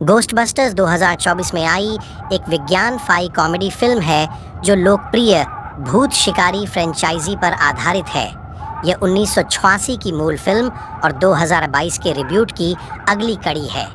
Ghostbusters 2024 में आई एक विज्ञान फाई कॉमेडी फिल्म है जो लोकप्रिय भूत शिकारी फ्रेंचाइजी पर आधारित है। यह 1986 की मूल फिल्म और 2022 के रिब्यूट की अगली कड़ी है।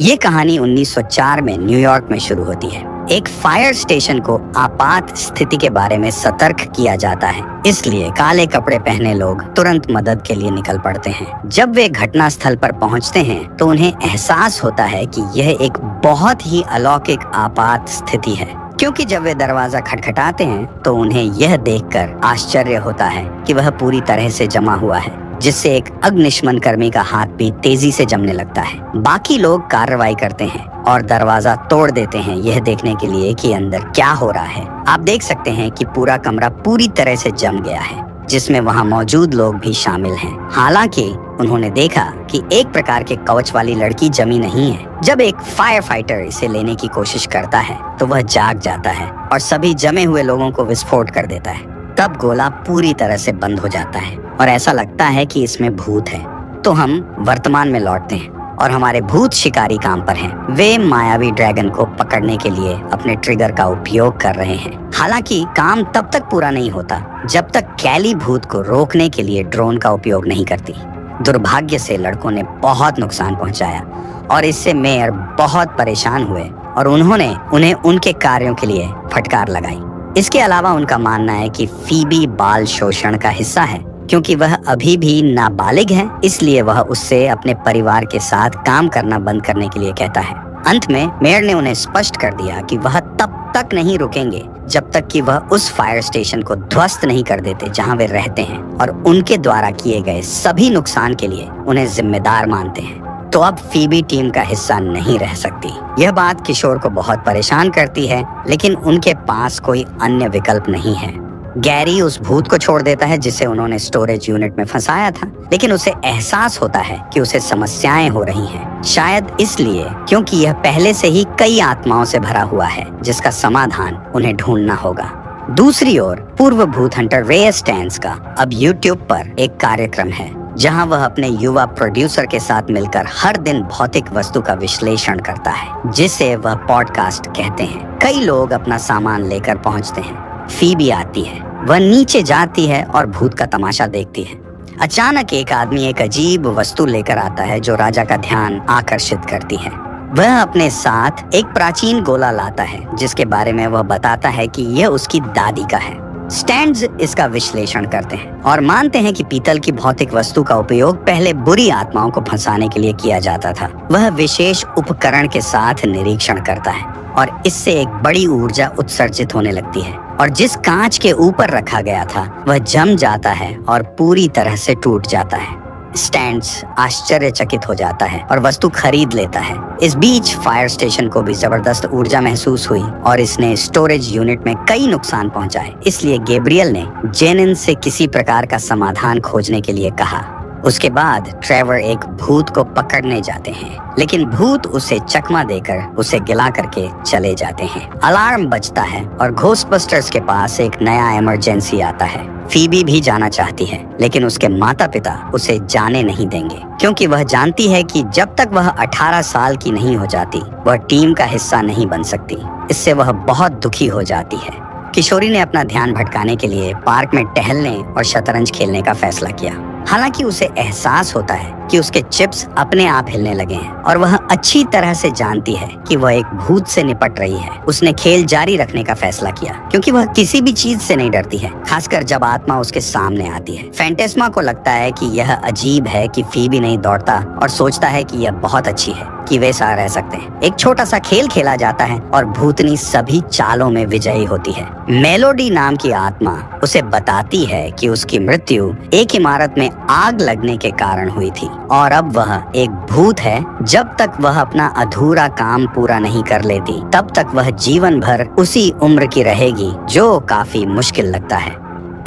ये कहानी 1904 में न्यूयॉर्क में शुरू होती है। एक फायर स्टेशन को आपात स्थिति के बारे में सतर्क किया जाता है, इसलिए काले कपड़े पहने लोग तुरंत मदद के लिए निकल पड़ते हैं। जब वे घटना स्थल पर पहुंचते हैं तो उन्हें एहसास होता है कि यह एक बहुत ही अलौकिक आपात स्थिति है, क्योंकि जब वे दरवाजा खटखटाते हैं तो उन्हें यह देखकर आश्चर्य होता है कि वह पूरी तरह से जमा हुआ है, जिससे एक अग्निशमन कर्मी का हाथ भी तेजी से जमने लगता है। बाकी लोग कार्रवाई करते हैं और दरवाजा तोड़ देते हैं, यह देखने के लिए कि अंदर क्या हो रहा है। आप देख सकते हैं कि पूरा कमरा पूरी तरह से जम गया है, जिसमें वहां मौजूद लोग भी शामिल हैं। हालांकि उन्होंने देखा कि एक प्रकार के कवच वाली लड़की जमी नहीं है। जब एक फायर फाइटर इसे लेने की कोशिश करता है तो वह जाग जाता है और सभी जमे हुए लोगों को विस्फोट कर देता है। तब गोला पूरी तरह से बंद हो जाता है और ऐसा लगता है कि इसमें भूत है। तो हम वर्तमान में लौटते हैं और हमारे भूत शिकारी काम पर हैं। वे मायावी ड्रैगन को पकड़ने के लिए अपने ट्रिगर का उपयोग कर रहे हैं। हालांकि काम तब तक पूरा नहीं होता जब तक कैली भूत को रोकने के लिए ड्रोन का उपयोग नहीं करती। दुर्भाग्य से लड़कों ने बहुत नुकसान पहुंचाया और इससे मेयर बहुत परेशान हुए और उन्होंने उन्हें उनके कार्यों के लिए फटकार लगाई। इसके अलावा उनका मानना है कि फीबी बाल शोषण का हिस्सा है, क्योंकि वह अभी भी नाबालिग है, इसलिए वह उससे अपने परिवार के साथ काम करना बंद करने के लिए कहता है। अंत में मेयर ने उन्हें स्पष्ट कर दिया कि वह तब तक नहीं रुकेंगे जब तक कि वह उस फायर स्टेशन को ध्वस्त नहीं कर देते जहां वे रहते हैं, और उनके द्वारा किए गए सभी नुकसान के लिए उन्हें जिम्मेदार मानते हैं। तो अब फीबी टीम का हिस्सा नहीं रह सकती। यह बात किशोर को बहुत परेशान करती है, लेकिन उनके पास कोई अन्य विकल्प नहीं है। गैरी उस भूत को छोड़ देता है जिसे उन्होंने स्टोरेज यूनिट में फंसाया था, लेकिन उसे एहसास होता है कि उसे समस्याएं हो रही हैं। शायद इसलिए क्योंकि यह पहले से ही कई आत्माओं से भरा हुआ है, जिसका समाधान उन्हें ढूंढना होगा। दूसरी ओर पूर्व भूत हंटर रे स्टैंस का अब यूट्यूब पर एक कार्यक्रम है, जहां वह अपने युवा प्रोड्यूसर के साथ मिलकर हर दिन भौतिक वस्तु का विश्लेषण करता है, जिसे वह पॉडकास्ट कहते हैं। कई लोग अपना सामान लेकर पहुंचते हैं। फीबी आती है, वह नीचे जाती है और भूत का तमाशा देखती है। अचानक एक आदमी एक अजीब वस्तु लेकर आता है जो राजा का ध्यान आकर्षित करती है। वह अपने साथ एक प्राचीन गोला लाता है, जिसके बारे में वह बताता है कि यह उसकी दादी का है। स्टैंड्स इसका विश्लेषण करते हैं और मानते हैं कि पीतल की भौतिक वस्तु का उपयोग पहले बुरी आत्माओं को फंसाने के लिए किया जाता था। वह विशेष उपकरण के साथ निरीक्षण करता है और इससे एक बड़ी ऊर्जा उत्सर्जित होने लगती है, और जिस कांच के ऊपर रखा गया था वह जम जाता है और पूरी तरह से टूट जाता है। स्टैंड्स आश्चर्यचकित हो जाता है और वस्तु खरीद लेता है। इस बीच फायर स्टेशन को भी जबरदस्त ऊर्जा महसूस हुई और इसने स्टोरेज यूनिट में कई नुकसान पहुंचाए। इसलिए गैब्रियल ने जेनिन से किसी प्रकार का समाधान खोजने के लिए कहा। उसके बाद ट्रेवर एक भूत को पकड़ने जाते हैं, लेकिन भूत उसे चकमा देकर उसे गिला करके चले जाते हैं। अलार्म बजता है और घोस्टबस्टर्स के पास एक नया इमरजेंसी आता है। फीबी भी जाना चाहती है, लेकिन उसके माता पिता उसे जाने नहीं देंगे, क्योंकि वह जानती है कि जब तक वह 18 साल की नहीं हो जाती वह टीम का हिस्सा नहीं बन सकती। इससे वह बहुत दुखी हो जाती है। किशोरी ने अपना ध्यान भटकाने के लिए पार्क में टहलने और शतरंज खेलने का फैसला किया। हालांकि उसे एहसास होता है कि उसके चिप्स अपने आप हिलने लगे हैं और वह अच्छी तरह से जानती है कि वह एक भूत से निपट रही है। उसने खेल जारी रखने का फैसला किया, क्योंकि वह किसी भी चीज से नहीं डरती है, खासकर जब आत्मा उसके सामने आती है। फैंटेस्मा को लगता है कि यह अजीब है कि फीबी नहीं दौड़ता और सोचता है कि यह बहुत अच्छी है कि वे साथ रह सकते हैं। एक छोटा सा खेल खेला जाता है और भूतनी सभी चालों में विजयी होती है। मेलोडी नाम की आत्मा उसे बताती है कि उसकी मृत्यु एक इमारत में आग लगने के कारण हुई थी और अब वह एक भूत है। जब तक वह अपना अधूरा काम पूरा नहीं कर लेती तब तक वह जीवन भर उसी उम्र की रहेगी, जो काफी मुश्किल लगता है।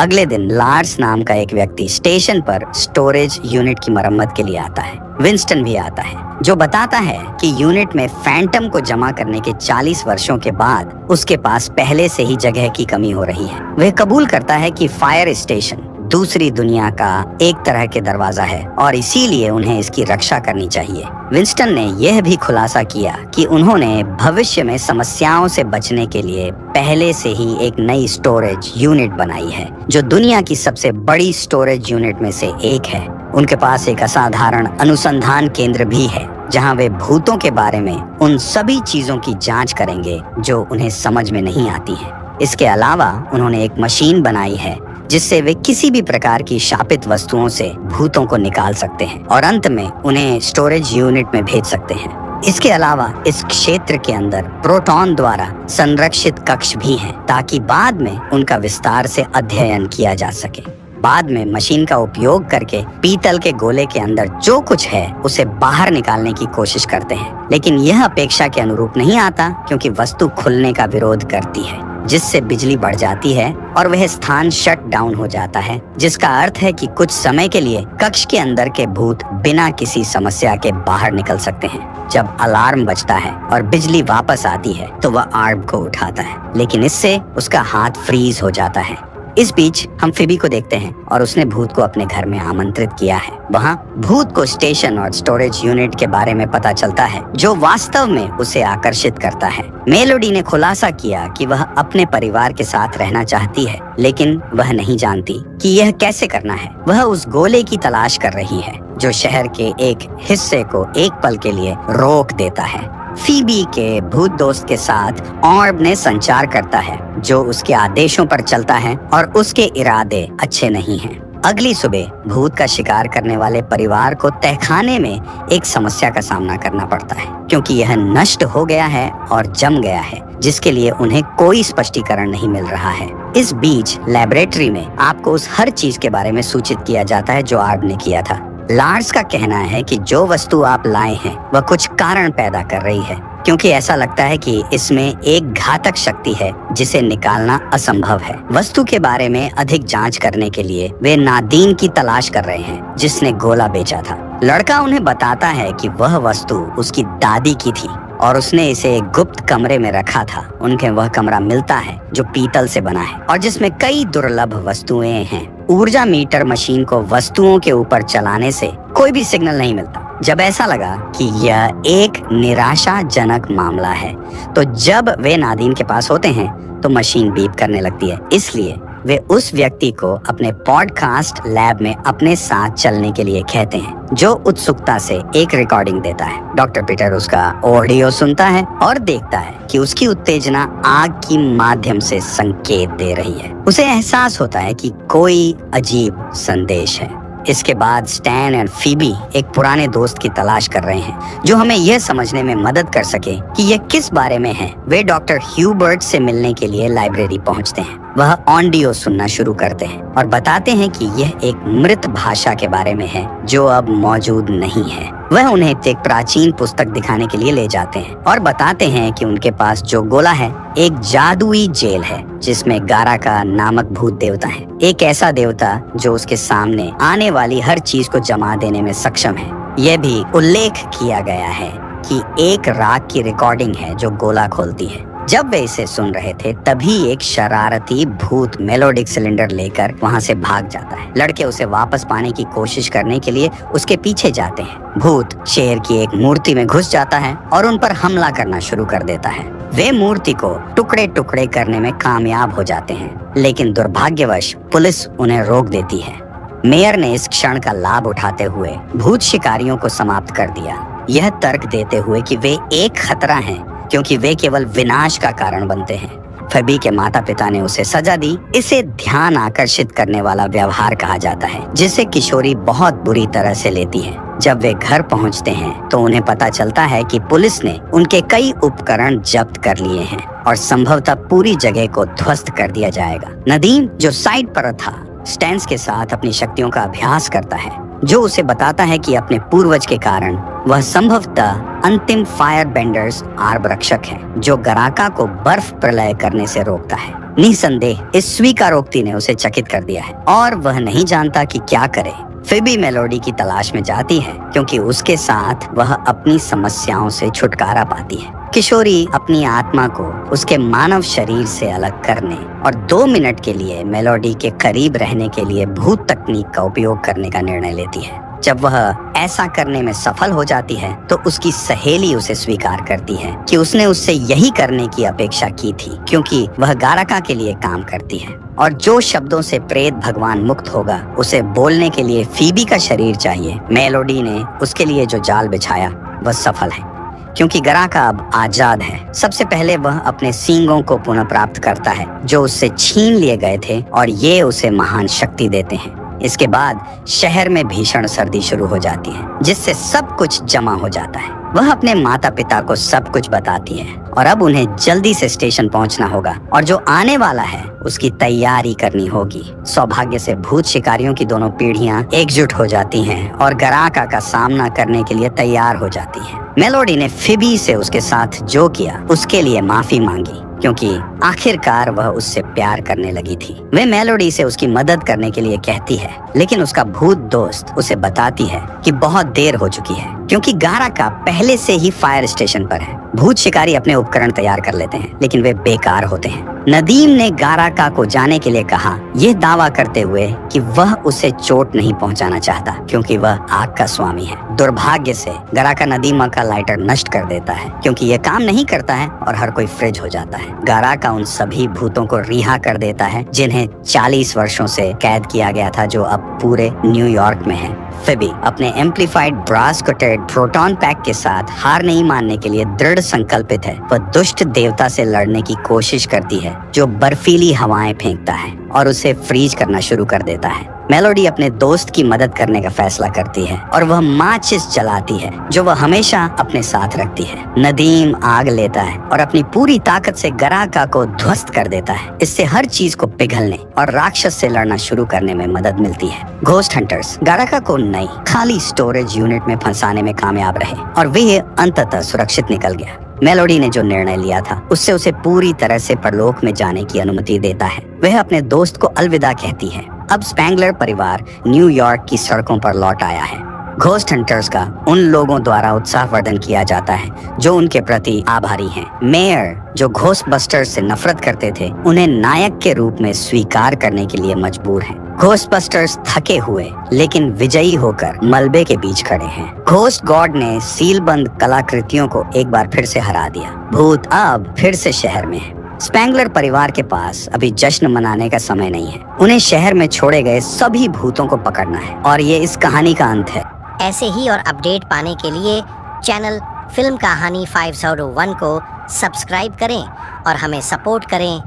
अगले दिन लार्स नाम का एक व्यक्ति स्टेशन पर स्टोरेज यूनिट की मरम्मत के लिए आता है। विंस्टन भी आता है, जो बताता है कि यूनिट में फैंटम को जमा करने के 40 वर्षों के बाद उसके पास पहले से ही जगह की कमी हो रही है। वह कबूल करता है कि फायर स्टेशन दूसरी दुनिया का एक तरह के दरवाजा है और इसीलिए उन्हें इसकी रक्षा करनी चाहिए। विंस्टन ने यह भी खुलासा किया कि उन्होंने भविष्य में समस्याओं से बचने के लिए पहले से ही एक नई स्टोरेज यूनिट बनाई है जो दुनिया की सबसे बड़ी स्टोरेज यूनिट में से एक है। उनके पास एक असाधारण अनुसंधान केंद्र भी है जहां वे भूतों के बारे में उन सभी चीजों की जांच करेंगे जो उन्हें समझ में नहीं आती हैं। इसके अलावा उन्होंने एक मशीन बनाई है जिससे वे किसी भी प्रकार की शापित वस्तुओं से भूतों को निकाल सकते हैं और अंत में उन्हें स्टोरेज यूनिट में भेज सकते हैं। इसके अलावा इस क्षेत्र के अंदर प्रोटॉन द्वारा संरक्षित कक्ष भी हैं ताकि बाद में उनका विस्तार से अध्ययन किया जा सके। बाद में मशीन का उपयोग करके पीतल के गोले के अंदर जो कुछ है उसे बाहर निकालने की कोशिश करते हैं, लेकिन यह अपेक्षा के अनुरूप नहीं आता क्योंकि वस्तु खुलने का विरोध करती है जिससे बिजली बढ़ जाती है और वह स्थान शट डाउन हो जाता है, जिसका अर्थ है कि कुछ समय के लिए कक्ष के अंदर के भूत बिना किसी समस्या के बाहर निकल सकते हैं। जब अलार्म बजता है और बिजली वापस आती है तो वह आर्म को उठाता है, लेकिन इससे उसका हाथ फ्रीज हो जाता है। इस बीच हम फिबी को देखते हैं और उसने भूत को अपने घर में आमंत्रित किया है। वहाँ भूत को स्टेशन और स्टोरेज यूनिट के बारे में पता चलता है जो वास्तव में उसे आकर्षित करता है। मेलोडी ने खुलासा किया कि वह अपने परिवार के साथ रहना चाहती है, लेकिन वह नहीं जानती कि यह कैसे करना है। वह उस गोले की तलाश कर रही है जो शहर के एक हिस्से को एक पल के लिए रोक देता है। फीबी के भूत दोस्त के साथ ऑर्ब ने संचार करता है जो उसके आदेशों पर चलता है और उसके इरादे अच्छे नहीं हैं। अगली सुबह भूत का शिकार करने वाले परिवार को तहखाने में एक समस्या का सामना करना पड़ता है क्योंकि यह नष्ट हो गया है और जम गया है, जिसके लिए उन्हें कोई स्पष्टीकरण नहीं मिल रहा है। इस बीच लेबोरेटरी में आपको उस हर चीज के बारे में सूचित किया जाता है जो ऑर्ब ने किया था। लार्स का कहना है कि जो वस्तु आप लाए हैं वह कुछ कारण पैदा कर रही है क्योंकि ऐसा लगता है कि इसमें एक घातक शक्ति है जिसे निकालना असंभव है। वस्तु के बारे में अधिक जांच करने के लिए वे नादीन की तलाश कर रहे हैं जिसने गोला बेचा था। लड़का उन्हें बताता है कि वह वस्तु उसकी दादी की थी और उसने इसे एक गुप्त कमरे में रखा था। उन्हें वह कमरा मिलता है जो पीतल से बना है और जिसमें कई दुर्लभ वस्तुएं हैं। ऊर्जा मीटर मशीन को वस्तुओं के ऊपर चलाने से कोई भी सिग्नल नहीं मिलता। जब ऐसा लगा कि यह एक निराशाजनक मामला है तो जब वे नादीन के पास होते हैं तो मशीन बीप करने लगती है। इसलिए वे उस व्यक्ति को अपने पॉडकास्ट लैब में अपने साथ चलने के लिए कहते हैं जो उत्सुकता से एक रिकॉर्डिंग देता है। डॉक्टर पीटर उसका ऑडियो सुनता है और देखता है कि उसकी उत्तेजना आग की माध्यम से संकेत दे रही है। उसे एहसास होता है कि कोई अजीब संदेश है। इसके बाद स्टैन और फीबी एक पुराने दोस्त की तलाश कर रहे हैं जो हमें यह समझने में मदद कर सके कि यह किस बारे में है। वे डॉक्टर ह्यूबर्ट से मिलने के लिए लाइब्रेरी पहुंचते हैं। वह ऑडियो सुनना शुरू करते हैं और बताते हैं कि यह एक मृत भाषा के बारे में है जो अब मौजूद नहीं है। वह उन्हें एक प्राचीन पुस्तक दिखाने के लिए ले जाते हैं और बताते हैं कि उनके पास जो गोला है एक जादुई जेल है जिसमें गाराका नामक भूत देवता है, एक ऐसा देवता जो उसके सामने आने वाली हर चीज को जमा देने में सक्षम है। यह भी उल्लेख किया गया है कि एक राग की रिकॉर्डिंग है जो गोला खोलती है। जब वे इसे सुन रहे थे तभी एक शरारती भूत मेलोडिक सिलेंडर लेकर वहां से भाग जाता है। लड़के उसे वापस पाने की कोशिश करने के लिए उसके पीछे जाते हैं। भूत शेर की एक मूर्ति में घुस जाता है और उन पर हमला करना शुरू कर देता है। वे मूर्ति को टुकड़े टुकड़े करने में कामयाब हो जाते हैं, लेकिन दुर्भाग्यवश पुलिस उन्हें रोक देती है। मेयर ने इस क्षण का लाभ उठाते हुए भूत शिकारियों को समाप्त कर दिया, यह तर्क देते हुए कि वे एक खतरा हैं क्योंकि वे केवल विनाश का कारण बनते हैं। फबी के माता पिता ने उसे सजा दी। इसे ध्यान आकर्षित करने वाला व्यवहार कहा जाता है जिसे किशोरी बहुत बुरी तरह से लेती है। जब वे घर पहुंचते हैं तो उन्हें पता चलता है कि पुलिस ने उनके कई उपकरण जब्त कर लिए हैं और संभवतः पूरी जगह को ध्वस्त कर दिया जाएगा। नदीम जो साइड पर था स्टैंस के साथ अपनी शक्तियों का अभ्यास करता है जो उसे बताता है कि अपने पूर्वज के कारण वह संभवतः अंतिम फायर बेंडर्स आर्ब रक्षक है जो गराका को बर्फ प्रलय करने से रोकता है। निसंदेह इस स्वीकारोक्ति ने उसे चकित कर दिया है और वह नहीं जानता कि क्या करे। फिबी मेलोडी की तलाश में जाती है क्योंकि उसके साथ वह अपनी समस्याओं से छुटकारा पाती है। किशोरी अपनी आत्मा को उसके मानव शरीर से अलग करने और 2 मिनट के लिए मेलोडी के करीब रहने के लिए भूत तकनीक का उपयोग करने का निर्णय लेती है। जब वह ऐसा करने में सफल हो जाती है तो उसकी सहेली उसे स्वीकार करती है कि उसने उससे यही करने की अपेक्षा की थी, क्योंकि वह गाराका के लिए काम करती है और जो शब्दों से प्रेत भगवान मुक्त होगा उसे बोलने के लिए फीबी का शरीर चाहिए। मेलोडी ने उसके लिए जो जाल बिछाया वह सफल है, क्योंकि गाराका अब आजाद है। सबसे पहले वह अपने सींगों को पुनः प्राप्त करता है जो उससे छीन लिए गए थे और ये उसे महान शक्ति देते हैं। इसके बाद शहर में भीषण सर्दी शुरू हो जाती है, जिससे सब कुछ जमा हो जाता है। वह अपने माता पिता को सब कुछ बताती है और अब उन्हें जल्दी से स्टेशन पहुंचना होगा और जो आने वाला है उसकी तैयारी करनी होगी। सौभाग्य से भूत शिकारियों की दोनों पीढ़ियां एकजुट हो जाती हैं और गाराका का सामना करने के लिए तैयार हो जाती हैं। मेलोडी ने फिबी से उसके साथ जो किया उसके लिए माफी मांगी, क्योंकि आखिरकार वह उससे प्यार करने लगी थी। वे मेलोडी से उसकी मदद करने के लिए कहती है, लेकिन उसका भूत दोस्त उसे बताती है कि बहुत देर हो चुकी है, क्योंकि गाराका पहले से ही फायर स्टेशन पर है। भूत शिकारी अपने उपकरण तैयार कर लेते हैं, लेकिन वे बेकार होते हैं। नदीम ने गाराका को जाने के लिए कहा, यह दावा करते हुए कि वह उसे चोट नहीं पहुंचाना चाहता, क्योंकि वह आग का स्वामी है। दुर्भाग्य से गाराका नदीमा का लाइटर नष्ट कर देता है, क्योंकि यह काम नहीं करता है और हर कोई फ्रिज हो जाता है। गाराका उन सभी भूतों को रिहा कर देता है जिन्हें 40 वर्षों से कैद किया गया था, जो अब पूरे न्यूयॉर्क में है। फिबी अपने amplified brass coated proton pack के साथ हार नहीं मानने के लिए दृढ़ संकल्पित है। वह दुष्ट देवता से लड़ने की कोशिश करती है जो बर्फीली हवाएं फेंकता है और उसे फ्रीज करना शुरू कर देता है। मेलोडी अपने दोस्त की मदद करने का फैसला करती है और वह माचिस जलाती है जो वह हमेशा अपने साथ रखती है। नदीम आग लेता है और अपनी पूरी ताकत से गाराका को ध्वस्त कर देता है। इससे हर चीज को पिघलने और राक्षस से लड़ना शुरू करने में मदद मिलती है। घोस्ट हंटर्स गाराका को नई खाली स्टोरेज यूनिट में फंसाने में कामयाब रहे और वह अंततः सुरक्षित निकल गया। मेलोडी ने जो निर्णय लिया था उससे उसे पूरी तरह से परलोक में जाने की अनुमति देता है। वह अपने दोस्त को अलविदा कहती है। अब स्पैंगलर परिवार न्यूयॉर्क की सड़कों पर लौट आया है। घोस्ट हंटर्स का उन लोगों द्वारा उत्साहवर्धन किया जाता है जो उनके प्रति आभारी हैं। मेयर जो घोस्ट बस्टर्स से नफरत करते थे उन्हें नायक के रूप में स्वीकार करने के लिए मजबूर हैं। घोस्ट बस्टर्स थके हुए लेकिन विजयी होकर मलबे के बीच खड़े हैं। घोस्ट गॉड ने सीलबंद कलाकृतियों को एक बार फिर से हरा दिया। भूत अब फिर से शहर में है। स्पैंगलर परिवार के पास अभी जश्न मनाने का समय नहीं है। उन्हें शहर में छोड़े गए सभी भूतों को पकड़ना है और ये इस कहानी का अंत है। ऐसे ही और अपडेट पाने के लिए चैनल फिल्म कहानी 501 को सब्सक्राइब करें और हमें सपोर्ट करें।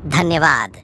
धन्यवाद।